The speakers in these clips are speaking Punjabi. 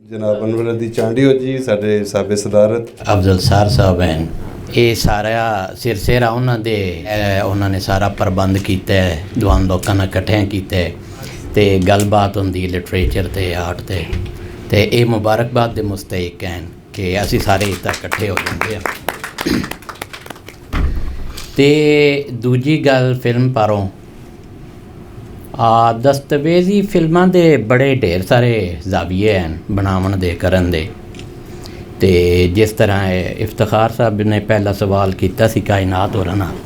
जनाब अनवर अदी चांडियो जी साडे साबे सदारत अफजल सार साहब हैं। ये सारा सिरसेरा उन्होंने सारा प्रबंध किया है, दवान लोगों ने इकट्ठे किया ते गलबात होंदी लिटरेचर ते आर्ट ते ये मुबारकबाद के मुस्तहिक हैं कि असी सारे इतना इकट्ठे हो जाते हैं। ते दूजी गल फिल्म पारों दस्तावेजी फिल्मां दे बड़े ढेर सारे जाविये हैं बनावन दे करन दे। ते जिस तरह इफ्तिखार साहब ने पहला सवाल किया सी कायनात होर नाल,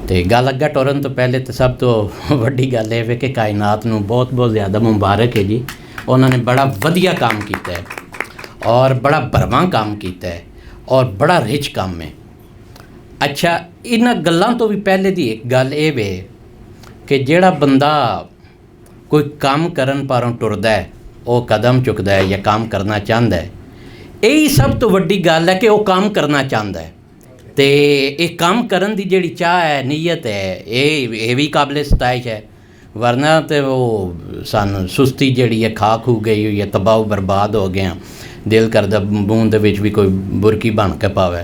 ते गल अग्गे टुरन तो पहले तो सब तो वड्डी गल है कि कायनात नूं बहुत बहुत ज़्यादा मुबारक है जी। उन्होंने बड़ा वधिया काम किया है और बड़ा भरवां काम किया है और बड़ा रिच काम है। अच्छा, इन्हां गल्लां तो भी पहले दी एक गल ये वे कि जेड़ा बंदा कोई काम करन पारों टुरदा है, वो कदम चुकदा है या काम करना चाहता है, यही सब तो वड्डी गल है कि वो काम करना चाहता है। तो ये काम करन दी जेड़ी चाह है, नीयत है, ये भी काबिल सताइश है। वरना तो वो सन सुस्ती जेड़ी है खा खू गई हुई है, तबाह बर्बाद हो गए, दिल करदा बूंद विच भी कोई बुरकी बन के पावे।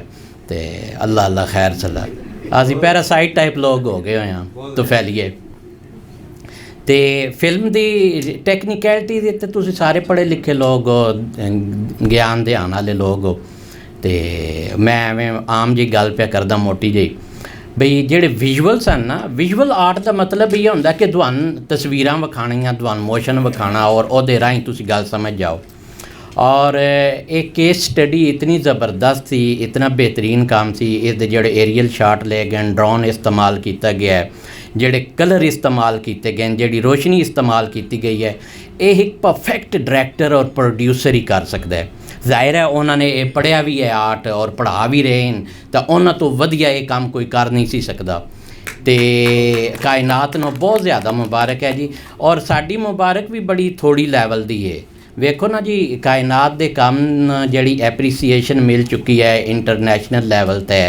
तो अल्लाह अल्लाह खैर सला असी पैरासाइट टाइप लोग हो गए हुए हैं तो फैलिए। तो फिल्म की टैक्नीकैलिटी दे तुसीं सारे पढ़े लिखे लोग हो, ज्ञान ध्यान वाले लोग हो। तो मैं एवें आम जी गल पे करदा मोटी जी बई जेड़े विजुअल्स हैं ना, विजुअल आर्ट का मतलब ये होंदा कि तुहानूं तस्वीरां विखाणियां, तुहानूं मोशन विखाणा और उहदे राहीं तुसीं गल समझ जाओ। और एक केस स्टडी इतनी ज़बरदस्त थी, इतना बेहतरीन काम सी। इस जेड़े एरियल शाट ले गए, ड्रोन इस्तेमाल किया गया है, जेड़े कलर इस्तेमाल किए गए, जेड़ी रोशनी इस्तेमाल की गई है, ये एक परफेक्ट डायरैक्टर और प्रोड्यूसर ही कर सकता है। जाहिर है उन्होंने ये पढ़िया भी है आर्ट और पढ़ा भी रहे हैं, तो उन्होंने तो वधिया ये काम कोई कर नहीं सी सकता। तो कायनात नूं बहुत ज़्यादा मुबारक है जी। और साडी मुबारक भी बड़ी थोड़ी लैवल दी है। वेखो ना जी, कायनात दे काम जड़ी एप्रीसीएशन मिल चुकी है इंटरनेशनल लैवल ते,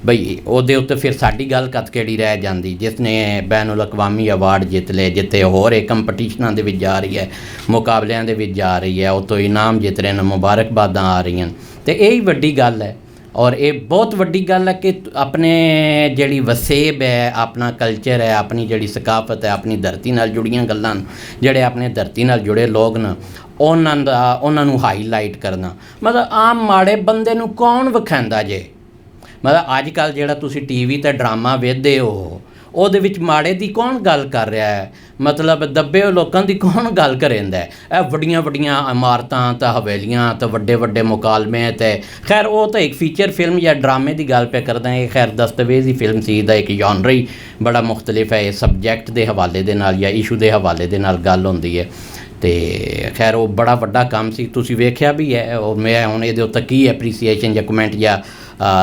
बई ਉਹਦੇ ਉੱਤੇ फिर साड़ी गल कत केड़ी रह जाती, जिसने बैनुल अकवामी अवार्ड जित ले, जिते होर कंपटीशनां दे विच जा रही है, मुकाबलियां दे विच जा रही है, उतों इनाम जित रहे हैं, मुबारकबादां आ रही हैं। तो यही वड्डी गल है। और ये बहुत वड्डी गल है कि अपने जड़ी वसेब है, अपना कल्चर है, अपनी जड़ी सकाफत है, अपनी धरती नाल जुड़ियां गल्लां, जेड़े अपने धरती नाल जुड़े लोग न, उन्हां नूं हाईलाइट करना। मतलब आम माड़े बंदे नूं कौन विखांदा जे। मतलब अजकल जेड़ा तुसी टीवी ते ड्रामा वेखदे हो, ਉਹਦੇ ਵਿੱਚ माड़े की कौन गल कर रहा है, मतलब दबे लोगों की कौन गल करेंदा है। ਇਹ ਵੱਡੀਆਂ ਵੱਡੀਆਂ ਇਮਾਰਤਾਂ ਤਾਂ ਹਵੇਲੀਆਂ ਤਾਂ ਵੱਡੇ ਵੱਡੇ ਮੁਕਾਲਮੇ ਤੇ खैर वो तो एक फीचर फिल्म या ड्रामे की गल पे करदा है। खैर दस्तावेज़ी फिल्म सी दा एक जॉनर ही बड़ा मुख्तलिफ है, सबजैक्ट के हवाले दे नाल या इशू के हवाले दे नाल गल होंदी है। तो खैर वो बड़ा वड्डा काम सी, तुसी वेख्या भी है। और मैं हुण इहदे उत्ते की एप्रीसीएशन या कमेंट या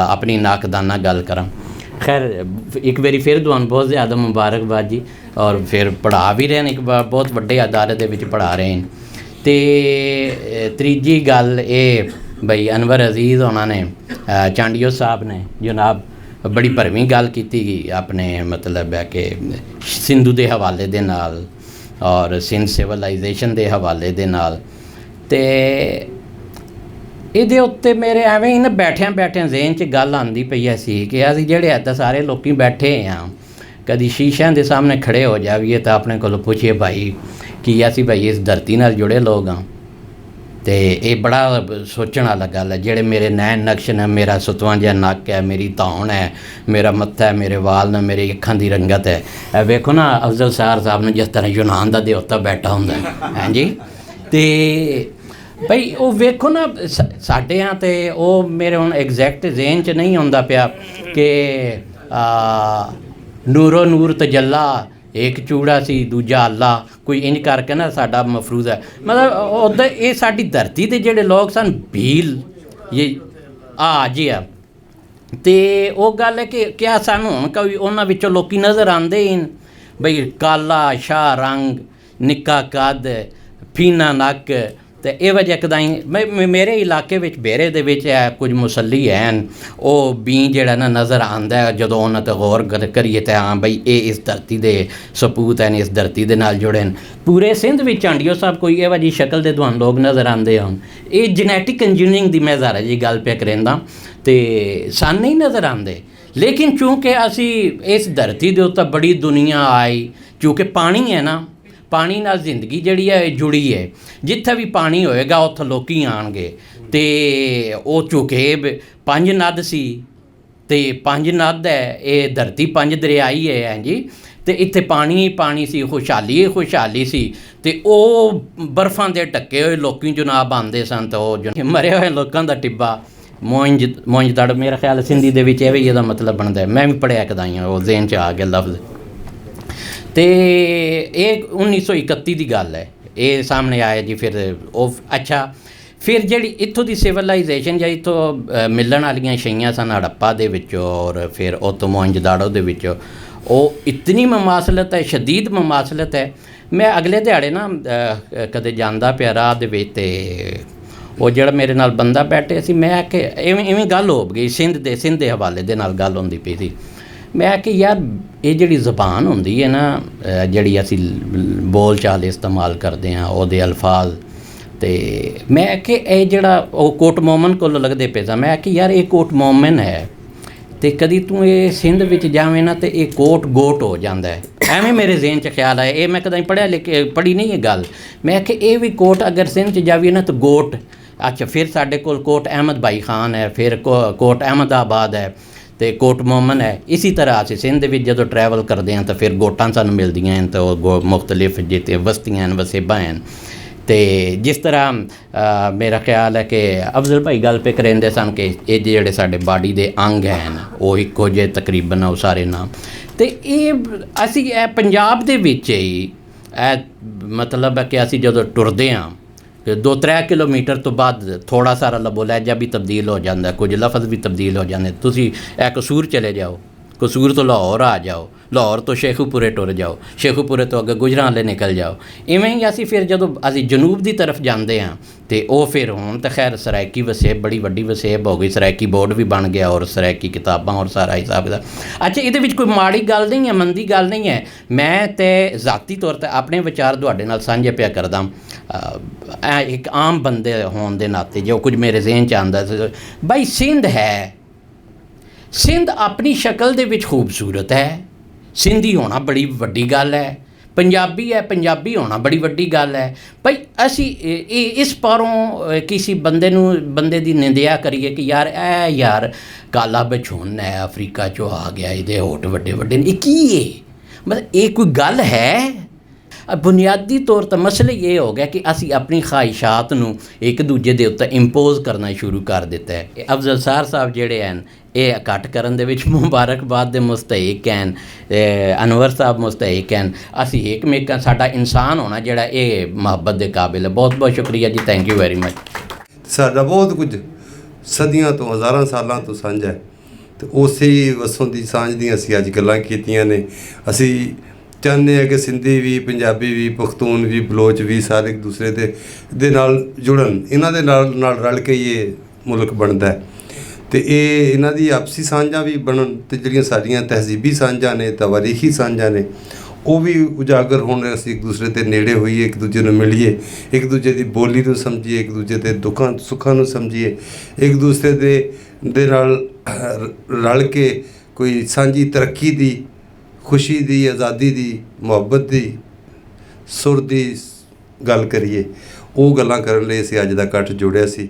अपनी नाकदाना गल करा। खैर एक बारी फिर तुहानूं बहुत ज़्यादा मुबारकबाद जी। और फिर पढ़ा भी रहे हैं, एक बार बहुत वड्डे अदारे दे विच पढ़ा रहे हैं। तो तीजी गल ये बई अनवर अजीज़ होना ने चांडियो साहब ने जनाब बड़ी भरवीं गल की अपने मतलब है कि सिंधु के हवाले दे नाल और सिंध सिविलाइजेशन के हवाले दे नाल। ते ਇਹਦੇ ਉੱਤੇ ਮੇਰੇ ਐਵੇਂ ਹੀ ਨਾ ਬੈਠਿਆਂ ਜ਼ਹਨ 'ਚ ਗੱਲ ਆਉਂਦੀ ਪਈ ਸੀ ਕਿ ਅਸੀਂ ਜਿਹੜੇ ਇੱਦਾਂ ਸਾਰੇ ਲੋਕੀ ਬੈਠੇ ਹਾਂ, ਕਦੀ ਸ਼ੀਸ਼ਿਆਂ ਦੇ ਸਾਹਮਣੇ ਖੜੇ ਹੋ ਜਾਈਏ ਤਾਂ ਆਪਣੇ ਕੋਲੋਂ ਪੁੱਛੀਏ ਭਾਈ ਕੀ ਅਸੀਂ ਭਾਈ ਇਸ ਧਰਤੀ ਨਾਲ ਜੁੜੇ ਲੋਕ ਹਾਂ। ਤੇ ਇਹ ਬੜਾ ਸੋਚਣ ਵਾਲਾ ਗੱਲ ਹੈ। ਜਿਹੜੇ ਮੇਰੇ ਨੈਣ ਨਕਸ਼ ਨੇ, ਮੇਰਾ ਸੁਤਵਾਂ ਜਿਹਾ ਨੱਕ ਹੈ, ਮੇਰੀ ਧੌਣ ਹੈ, ਮੇਰਾ ਮੱਥਾ ਹੈ, ਮੇਰੇ ਵਾਲ ਨੇ, ਮੇਰੀ ਅੱਖਾਂ ਦੀ ਰੰਗਤ ਹੈ। ਇਹ ਵੇਖੋ ਨਾ ਅਫਜ਼ਲ ਸਾਰ ਸਾਹਿਬ ਨੂੰ ਜਿਸ ਤਰ੍ਹਾਂ ਯੂਨਾਨ ਦਾ ਦੇਵਤਾ ਬੈਠਾ ਹੁੰਦਾ ਹੈ ਹਾਂਜੀ। ਤੇ भाई वो वेखो ना साढ़े यहाँ तो वो मेरे हुण एग्जैक्ट जहन च नहीं आउंदा पिया कि नूरो नूर तजल्ला, एक चूड़ा सी दूजा अल्लाह, कोई इंज करके ना साडा मफरूज़ है। मतलब उधर ये साडी धरती के जेड़े लोग सन भील ये जी आ। तो वो गल है कि क्या सानूं हुण कोई उन्हां विचों लोकी नज़र आंदे ही बई काला शाह रंग, निक्का कद, फीना नक, ਤੇ ਇਹ ਵਜ੍ਹਾ ਕਦਾਈ ਮੇਰੇ ਇਲਾਕੇ ਵਿੱਚ ਬੇਰੇ ਦੇ ਵਿੱਚ ਹੈ ਕੁਝ ਮੁਸੱਲੀ ਹਨ ਉਹ ਬੀ ਜਿਹੜਾ ਨਾ ਨਜ਼ਰ ਆਉਂਦਾ ਜਦੋਂ ਉਹਨਾਂ 'ਤੇ ਗੌਰ ਕਰੀਏ ਤਾਂ ਹਾਂ ਬਈ ਇਹ ਇਸ ਧਰਤੀ ਦੇ ਸਪੂਤ ਹਨ, ਇਸ ਧਰਤੀ ਦੇ ਨਾਲ ਜੁੜੇ ਹਨ। ਪੂਰੇ ਸਿੰਧ ਵਿੱਚ ਝਾਂਡੀਓ ਸਾਹਿਬ ਕੋਈ ਇਹੋ ਜਿਹੀ ਸ਼ਕਲ ਦੇ ਤੁਹਾਨੂੰ ਲੋਕ ਨਜ਼ਰ ਆਉਂਦੇ ਹਨ। ਇਹ ਜੈਨੇਟਿਕ ਇੰਜੀਨੀਅਰਿੰਗ ਦੀ ਮੈਂ ਜ਼ਾਰਾ ਜੀ ਗੱਲ ਪਿਆ ਕਰਦਾ ਤੇ ਸਾਨੂੰ ਨਹੀਂ ਨਜ਼ਰ ਆਉਂਦੇ। ਲੇਕਿਨ ਚੂੰਕਿ ਅਸੀਂ ਇਸ ਧਰਤੀ ਦੇ ਉੱਤੇ ਬੜੀ ਦੁਨੀਆ ਆਈ, ਚੂੰਕਿ ਪਾਣੀ ਹੈ ਨਾ, ਪਾਣੀ ਨਾਲ ਜ਼ਿੰਦਗੀ ਜਿਹੜੀ ਹੈ ਜੁੜੀ ਹੈ। ਜਿੱਥੇ ਵੀ ਪਾਣੀ ਹੋਏਗਾ ਉੱਥੇ ਲੋਕੀ ਆਣਗੇ। ਤੇ ਉਹ ਚੁਕੇ 5 ਨਦ ਸੀ ਤੇ 5 ਨਦ ਹੈ, ਇਹ ਧਰਤੀ 5 ਦਰਿਆਈ ਹੈ ਹਾਂਜੀ। ਤੇ ਇੱਥੇ ਪਾਣੀ ਹੀ ਪਾਣੀ ਸੀ, ਖੁਸ਼ਹਾਲੀ ਸੀ। ਤੇ ਉਹ ਬਰਫਾਂ ਦੇ ਢੱਕੇ ਹੋਏ ਲੋਕੀ ਜਨਾਬ ਆਉਂਦੇ ਸਨ। ਤੇ ਉਹ ਮਰੇ ਹੋਏ ਲੋਕਾਂ ਦਾ ਟਿੱਬਾ ਮੋਇੰਜਦੜ, ਮੇਰਾ ਖਿਆਲ ਸਿੰਧੀ ਦੇ ਵਿੱਚ ਇਹ ਵੀ ਇਹਦਾ ਮਤਲਬ ਬਣਦਾ। ਮੈਂ ਵੀ ਪੜ੍ਹਿਆ ਕਦਾਈਆਂ, ਉਹ ਜ਼ੇਨ 'ਚ ਆ ਗਿਆ ਲਫ਼ਜ਼। ਤੇ ਇਹ 1931 ਦੀ ਗੱਲ ਹੈ, ਇਹ ਸਾਹਮਣੇ ਆਇਆ ਜੀ। ਫਿਰ ਉਹ ਅੱਛਾ, ਫਿਰ ਜਿਹੜੀ ਇੱਥੋਂ ਦੀ ਸਿਵਲਾਈਜੇਸ਼ਨ ਜਾਂ ਇੱਥੋਂ ਮਿਲਣ ਵਾਲੀਆਂ ਸ਼ਈਆਂ ਸਨ ਹੜੱਪਾ ਦੇ ਵਿੱਚੋਂ ਔਰ ਫਿਰ ਉੱਥੋਂ ਮੋਇੰਜਦਾੜੋ ਦੇ ਵਿੱਚੋਂ, ਉਹ ਇਤਨੀ ਮਮਾਸਲਤ ਹੈ, ਸ਼ਦੀਦ ਮਮਾਸਲਤ ਹੈ। ਮੈਂ ਅਗਲੇ ਦਿਹਾੜੇ ਨਾ ਕਦੇ ਜਾਂਦਾ ਪਿਆ ਰਾਹ ਦੇ ਵਿੱਚ, ਤੇ ਉਹ ਜਿਹੜਾ ਮੇਰੇ ਨਾਲ ਬੰਦਾ ਬੈਠੇ ਸੀ, ਮੈਂ ਕਿ ਇਵੇਂ ਗੱਲ ਹੋ ਗਈ ਸਿੰਧ ਦੇ ਹਵਾਲੇ ਦੇ ਨਾਲ ਗੱਲ ਹੁੰਦੀ ਪਈ ਸੀ। ਮੈਂ ਕਿ ਯਾਰ ਇਹ ਜਿਹੜੀ ਜ਼ਬਾਨ ਹੁੰਦੀ ਹੈ ਨਾ, ਜਿਹੜੀ ਅਸੀਂ ਬੋਲ ਚਾਲ ਇਸਤੇਮਾਲ ਕਰਦੇ ਹਾਂ, ਉਹਦੇ ਅਲਫਾਜ਼, ਤੇ ਮੈਂ ਕਿ ਇਹ ਜਿਹੜਾ ਉਹ ਕੋਟ ਮੋਮਨ ਕੋਲ ਲੱਗਦੇ ਪਏ ਸਾਂ। ਮੈਂ ਕਿ ਯਾਰ ਇਹ ਕੋਟ ਮੋਮਨ ਹੈ, ਤੇ ਕਦੀ ਤੂੰ ਇਹ ਸਿੰਧ ਵਿੱਚ ਜਾਵੇਂ ਨਾ ਤੇ ਇਹ ਕੋਟ ਗੋਟ ਹੋ ਜਾਂਦਾ ਹੈ। ਐਵੇਂ ਮੇਰੇ ਜ਼ਹਨ 'ਚ ਖਿਆਲ ਆਇਆ। ਇਹ ਮੈਂ ਕਦਾਂ ਪੜ੍ਹੀ ਨਹੀਂ ਇਹ ਗੱਲ। ਮੈਂ ਕਿ ਇਹ ਵੀ ਕੋਟ ਅਗਰ ਸਿੰਧ 'ਚ ਜਾਵੀਏ ਨਾ ਤਾਂ ਗੋਟ। ਅੱਛਾ, ਫਿਰ ਸਾਡੇ ਕੋਲ ਕੋਟ ਅਹਿਮਦ ਭਾਈ ਖਾਨ ਹੈ, ਫਿਰ ਕੋਟ ਅਹਿਮਦਾਬਾਦ ਹੈ, ਤੇ ਕੋਟ ਮੋਮਨ ਹੈ। ਇसी ਤਰ੍ਹਾਂ ਅਸੀਂ ਸਿੰਧ ਦੇ ਵਿੱਚ ਜਦੋਂ ਟਰੈਵਲ ਕਰਦੇ ਹਾਂ ਤਾਂ ਫਿਰ ਗੋਟਾਂ ਸਾਨੂੰ ਮਿਲਦੀਆਂ ਹਨ, ਤਾਂ ਉਹ ਮੁਖਤਲਿਫ ਜਿੱਥੇ ਬਸਤੀਆਂ ਹਨ, ਵਸੇਬਾ ਹਨ। ਤੇ ਜਿਸ ਤਰ੍ਹਾਂ ਮੇਰਾ ਖਿਆਲ ਹੈ ਕਿ ਅਫਜ਼ਲ ਭਾਈ ਗੱਲ ਪੇ ਕਰਿੰਦੇ ਸਨ ਕਿ ਇਹ ਜਿਹੜੇ ਸਾਡੇ ਬਾਡੀ ਦੇ ਅੰਗ ਹਨ ਉਹ ਇੱਕੋ ਜਿਹੇ ਤਕਰੀਬਨ ਉਹ ਸਾਰੇ ਨਾਮ। ਤੇ ਇਹ ਅਸੀਂ ਇਹ ਪੰਜਾਬ ਦੇ ਵਿੱਚ ਹੀ ਇਹ ਮਤਲਬ ਹੈ ਕਿ ਅਸੀਂ ਜਦੋਂ ਟੁਰਦੇ ਹਾਂ 2-3 ਕਿਲੋਮੀਟਰ ਤੋਂ ਬਾਅਦ ਥੋੜਾ ਸਾਰਾ ਲਬੋ ਲਹਿਜਾ ਵੀ ਤਬਦੀਲ ਹੋ ਜਾਂਦਾ, ਕੁਝ ਲਫ਼ਜ਼ ਵੀ ਤਬਦੀਲ ਹੋ ਜਾਂਦੇ। ਤੁਸੀਂ ਇਹ ਕਸੂਰ ਚਲੇ ਜਾਓ, ਕਸੂਰ ਤੋਂ ਲਾਹੌਰ ਆ ਜਾਓ, ਲਾਹੌਰ ਤੋਂ ਸ਼ੇਖੂਪੁਰੇ ਟੁਰ ਜਾਓ, ਸ਼ੇਖੂਪੁਰੇ ਤੋਂ ਅੱਗੇ ਗੁਜਰਾਂਵਾਲੇ ਨਿਕਲ ਜਾਓ। ਇਵੇਂ ਹੀ ਅਸੀਂ ਫਿਰ ਜਦੋਂ ਅਸੀਂ ਜਨੂਬ ਦੀ ਤਰਫ ਜਾਂਦੇ ਹਾਂ ਤੇ ਉਹ ਫਿਰ ਹੁਣ ਤਾਂ ਖੈਰ ਸਰਾਇਕੀ ਵਸੇਬ ਬੜੀ ਵੱਡੀ ਵਸੇਬ ਹੋ ਗਈ, ਸਰਾਇਕੀ ਬੋਰਡ ਵੀ ਬਣ ਗਿਆ ਔਰ ਸਰਾਇਕੀ ਕਿਤਾਬਾਂ ਔਰ ਸਾਰਾ ਹਿਸਾਬ ਦਾ। ਅੱਛਾ, ਇਹਦੇ ਵਿੱਚ ਕੋਈ ਮਾੜੀ ਗੱਲ ਨਹੀਂ ਹੈ, ਮੰਦੀ ਗੱਲ ਨਹੀਂ ਹੈ। ਮੈਂ ਤੇ ਜ਼ਾਤੀ ਤੌਰ 'ਤੇ ਆਪਣੇ ਵਿਚਾਰ ਤੁਹਾਡੇ ਨਾਲ ਸਾਂਝੇ ਪਿਆ ਕਰਦਾ। ਇੱਕ ਆਮ ਬੰਦੇ ਹੋਣ ਦੇ ਨਾਤੇ ਜੋ ਕੁਝ ਮੇਰੇ ਜ਼ਿਹਨ 'ਚ ਆਉਂਦਾ ਬਈ, ਸਿੰਧ ਹੈ, ਸਿੰਧ ਆਪਣੀ ਸ਼ਕਲ ਦੇ ਵਿੱਚ ਖੂਬਸੂਰਤ ਹੈ। ਸਿੰਧੀ ਹੋਣਾ ਬੜੀ ਵੱਡੀ ਗੱਲ ਹੈ। ਪੰਜਾਬੀ ਹੈ, ਪੰਜਾਬੀ ਹੋਣਾ ਬੜੀ ਵੱਡੀ ਗੱਲ ਹੈ। ਭਈ ਅਸੀਂ ਇਸ ਪਾਰੋਂ ਕਿਸੇ ਬੰਦੇ ਦੀ ਨਿੰਦਿਆ ਕਰੀਏ ਕਿ ਯਾਰ ਕਾਲਾ ਬਛੋਨ ਹੈ, ਅਫਰੀਕਾ 'ਚੋਂ ਆ ਗਿਆ, ਇਹਦੇ ਹੋਠ ਵੱਡੇ ਵੱਡੇ ਨੇ, ਇਹ ਕੀ ਹੈ? ਮਤਲਬ ਇਹ ਕੋਈ ਗੱਲ ਹੈ? ਬੁਨਿਆਦੀ ਤੌਰ 'ਤੇ ਮਸਲਾ ਇਹ ਹੋ ਗਿਆ ਕਿ ਅਸੀਂ ਆਪਣੀ ਖਾਹਿਸ਼ਾਤ ਨੂੰ ਇੱਕ ਦੂਜੇ ਦੇ ਉੱਤੇ ਇੰਪੋਜ਼ ਕਰਨਾ ਸ਼ੁਰੂ ਕਰ ਦਿੱਤਾ ਹੈ। ਅਫਜ਼ਲ ਸਾਰ ਸਾਹਿਬ ਜਿਹੜੇ ਹਨ ਇਹ ਘੱਟ ਕਰਨ ਦੇ ਵਿੱਚ ਮੁਬਾਰਕਬਾਦ ਦੇ ਮੁਸਤਹਿਕ ਹਨ, ਅਨਵਰ ਸਾਹਿਬ ਮੁਸਤਹਿਕ ਹਨ। ਅਸੀਂ ਇੱਕ ਸਾਡਾ ਇਨਸਾਨ ਹੋਣਾ ਜਿਹੜਾ ਇਹ ਮੁਹੱਬਤ ਦੇ ਕਾਬਿਲ ਹੈ। ਬਹੁਤ ਬਹੁਤ ਸ਼ੁਕਰੀਆ ਜੀ, ਥੈਂਕ ਯੂ ਵੈਰੀ ਮਚ। ਸਾਡਾ ਬਹੁਤ ਕੁਝ ਸਦੀਆਂ ਤੋਂ ਹਜ਼ਾਰਾਂ ਸਾਲਾਂ ਤੋਂ ਸਾਂਝਾ ਹੈ ਤੇ ਉਸੇ ਵਸੋਂ ਦੀ ਸਾਂਝ ਦੀਆਂ ਅਸੀਂ ਅੱਜ ਗੱਲਾਂ ਕੀਤੀਆਂ ਨੇ। ਅਸੀਂ ਚਾਹੁੰਦੇ ਹਾਂ ਕਿ ਸਿੰਧੀ ਵੀ, ਪੰਜਾਬੀ ਵੀ, ਪਖਤੂਨ ਵੀ, ਬਲੋਚ ਵੀ ਸਾਰੇ ਇੱਕ ਦੂਸਰੇ ਦੇ ਨਾਲ ਜੁੜਨ। ਇਹਨਾਂ ਦੇ ਨਾਲ ਰਲ ਕੇ ਇਹ ਮੁਲਕ ਬਣਦਾ ਹੈ ਤੇ ਇਹ ਇਹਨਾਂ ਦੀ ਆਪਸੀ ਸਾਂਝਾਂ ਵੀ ਬਣਨ ਤੇ ਜਿਹੜੀਆਂ ਸਾਡੀਆਂ ਤਹਿਜ਼ੀਬੀ ਸਾਂਝਾਂ ਨੇ, ਤਵਾਰੀਖੀ ਸਾਂਝਾਂ ਨੇ, ਉਹ ਵੀ ਉਜਾਗਰ ਹੋਣ। ਅਸੀਂ ਇੱਕ ਦੂਸਰੇ ਦੇ ਨੇੜੇ ਹੋਈਏ, ਇੱਕ ਦੂਜੇ ਨੂੰ ਮਿਲੀਏ, ਇੱਕ ਦੂਜੇ ਦੀ ਬੋਲੀ ਨੂੰ ਸਮਝੀਏ, ਇੱਕ ਦੂਜੇ ਦੇ ਦੁੱਖਾਂ ਸੁੱਖਾਂ ਨੂੰ ਸਮਝੀਏ, ਇੱਕ ਦੂਸਰੇ ਦੇ ਨਾਲ ਰਲ ਕੇ ਕੋਈ ਸਾਂਝੀ ਤਰੱਕੀ ਦੀ, ਖੁਸ਼ੀ ਦੀ, ਆਜ਼ਾਦੀ ਦੀ, ਮੁਹੱਬਤ ਦੀ, ਸੁਰ ਦੀ ਗੱਲ ਕਰੀਏ। ਉਹ ਗੱਲਾਂ ਕਰਨ ਲਈ ਅਸੀਂ ਅੱਜ ਦਾ ਇਕੱਠ ਜੋੜਿਆ ਸੀ।